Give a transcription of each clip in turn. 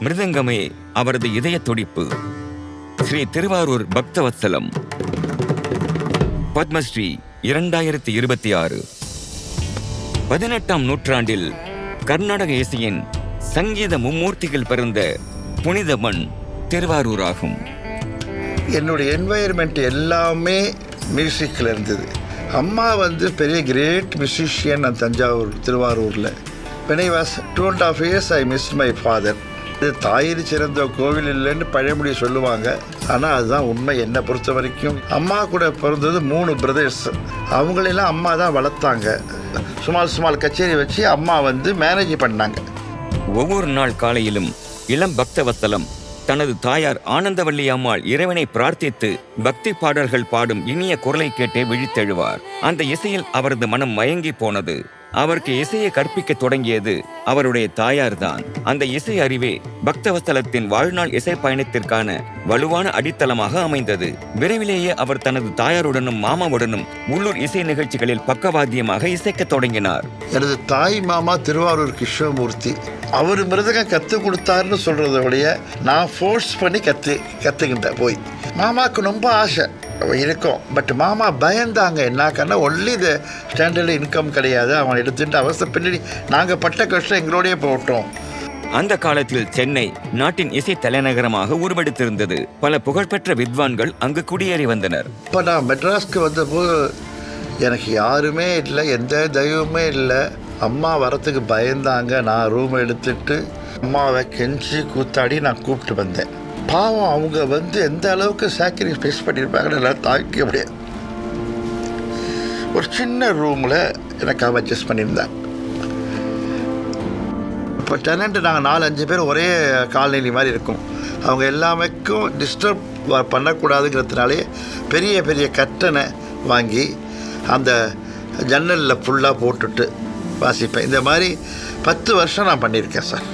மிருதங்கமே அவரது இதய துடிப்பு. ஸ்ரீ திருவாரூர் பக்தவத்சலம். பத்மஸ்ரீ 2026. 18ஆம் நூற்றாண்டில் கர்நாடக இசையின் சங்கீத மும்மூர்த்திகள் பிறந்த புனித மண் திருவாரூர் ஆகும். என்னுடைய என்வாயர்மெண்ட் எல்லாமே மியூசிக்கில் இருந்தது. அம்மா பெரிய கிரேட் மியூசிஷியன் தஞ்சாவூர் திருவாரூரில். when I was 2.5 years I missed my father. இது தாயிரி சிறந்த கோவில் இல்லைன்னு பழமொழி சொல்லுவாங்க. ஆனால் அதுதான் உண்மை. என்னை பொறுத்த வரைக்கும் அம்மா கூட பிறந்தது 3 பிரதர்ஸ். அவங்களெல்லாம் அம்மா தான் வளர்த்தாங்க. சுமால் கச்சேரி வச்சு அம்மா மேனேஜ் பண்ணாங்க. ஒவ்வொரு நாள் காலையிலும் இளம் பக்தவத்சலம் தனது தாயார் ஆனந்தவல்லி அம்மாள் இறைவனை பிரார்த்தித்து பக்தி பாடல்கள் பாடும் இனிய குரலை கேட்டே விழித்தெழுவார். அந்த இசையில் அவரது மனம் மயங்கி போனது. அவருக்கு இசையை கற்பிக்க தொடங்கியது அவருடைய தாயார்தான். அந்த இசை அறிவே பக்தவத்சலத்தின் வாழ்நாள் இசை பயணத்திற்கான வலுவான அடித்தளமாக அமைந்தது. விரைவிலேயே அவர் தனது தாயாருடனும் மாமாவுடனும் உள்ளூர் இசை நிகழ்ச்சிகளில் பக்கவாத்தியமாக இசைக்க தொடங்கினார். எனது தாய் மாமா திருவாரூர் கிருஷ்ணமூர்த்தி. அவர் மிருதகம் கற்றுக் கொடுத்தாருன்னு சொல்றதை விட நான் ஃபோர்ஸ் பண்ணி கற்றுக்கிட்டேன். போய் மாமாவுக்கு ரொம்ப ஆசை இருக்கும். பட் மாமா பயந்தாங்க. என்னாக்கன்னா ஒன்லி இது ஸ்டாண்டர்டு இன்கம் கிடையாது, அவன் எடுத்துட்டு அவசர பின்னாடி நாங்கள் பட்ட கஷ்டம் எங்களோடய போட்டோம். அந்த காலத்தில் சென்னை நாட்டின் இசை தலைநகரமாக உருவெடுத்திருந்தது. பல புகழ்பெற்ற வித்வான்கள் அங்கு குடியேறி வந்தனர். இப்போ நான் மெட்ராஸ்க்கு வந்தபோது எனக்கு யாருமே இல்லை, எந்த தெய்வமே இல்லை. அம்மா வரத்துக்கு பயந்தாங்க. நான் ரூம் எடுத்துட்டு அம்மாவை கெஞ்சி கூத்தாடி நான் கூப்பிட்டு வந்தேன். பாவம் அவங்க எந்த அளவுக்கு சாக்ரிஃபைஸ் பண்ணியிருப்பாங்கன்னு எல்லாம் தாக்க முடியாது. ஒரு சின்ன ரூமில் எனக்கு அவன் அட்ஜஸ்ட் பண்ணியிருந்தாங்க. இப்போ டெனண்ட் நாங்கள் 4-5 பேர் ஒரே காலனி மாதிரி இருக்கும். அவங்க எல்லாமேக்கும் டிஸ்டர்ப் பண்ணக்கூடாதுங்கிறதுனாலே பெரிய பெரிய கட்டனை வாங்கி அந்த ஜன்னலில் ஃபுல்லாக போட்டுட்டு வாசிப்பேன். இந்த மாதிரி 10 வருஷம் நான் பண்ணியிருக்கேன் சார்.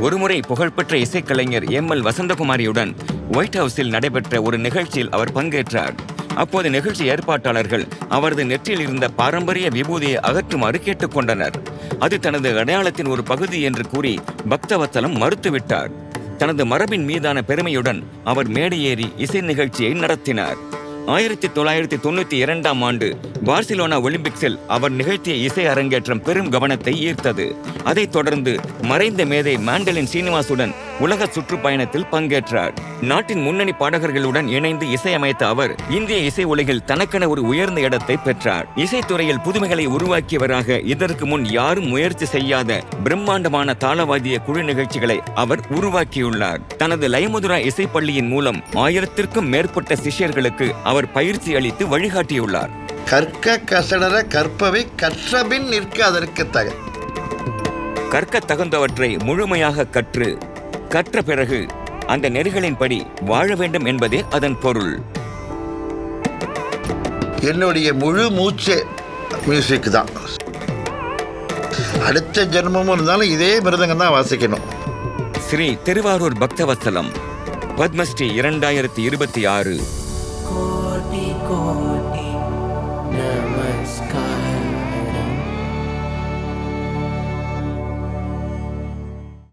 ஒருமுறை புகழ்பெற்ற இசைக்கலைஞர் எம்.எல். வசந்தகுமாரியுடன் ஒயிட் ஹவுஸில் நடைபெற்ற ஒரு நிகழ்ச்சியில் அவர் பங்கேற்றார். அப்போது நிகழ்ச்சி ஏற்பாட்டாளர்கள் அவரது நெற்றியில் இருந்த பாரம்பரிய விபூதியை அகற்றுமாறு கேட்டுக்கொண்டனர். அது தனது அடையாளத்தின் ஒரு பகுதி என்று கூறி பக்தவத்சலம் மறுத்துவிட்டார். தனது மரபின் மீதான பெருமையுடன் அவர் மேடையேறி இசை நிகழ்ச்சியை நடத்தினார். 1992ஆம் ஆண்டு பார்சிலோனா ஒலிம்பிக்ஸில் அவர் நிகழ்த்திய இசை அரங்கேற்றம் பெரும் கவனத்தை ஈர்த்தது. அதைத் தொடர்ந்து மறைந்த மேதை மாண்டலின் சீனிவாசுடன் உலக சுற்றுப்பயணத்தில் பங்கேற்றார். நாட்டின் முன்னணி பாடகர்களுடன் இணைந்து இசையமைத்த அவர் இந்திய இசை உலகில் தனக்கென ஒரு உயர்ந்த இடத்தை பெற்றார். இசைத்துறையில் புதுமைகளை உருவாக்கியவராக இதற்கு முன் யாரும் முயற்சி செய்யாத பிரம்மாண்டமான தாளவாதிய குழு நிகழ்ச்சிகளை அவர் உருவாக்கியுள்ளார். தனது லயமுதுரா இசைப்பள்ளியின் மூலம் 1000க்கும் மேற்பட்ட சிஷ்யர்களுக்கு அவர் பயிற்சி அளித்து வழிகாட்டியுள்ளார். கற்க கசடர கற்பவை கற்றபின் நிற்க அதற்கு கற்க தகுந்தவற்றை முழுமையாக கற்ற பிறகு அந்த நெறிகளின்படி வாழ வேண்டும் என்பதே அதன் பொருள். என்னுடைய முழு மூச்சே மியூசிக் தான். அடுத்த ஜென்மமும் இருந்தாலும் இதே மிருதங்கம் தான் வாசிக்கணும். ஸ்ரீ திருவாரூர் பக்தவத்சலம். பத்மஸ்ரீ 2026.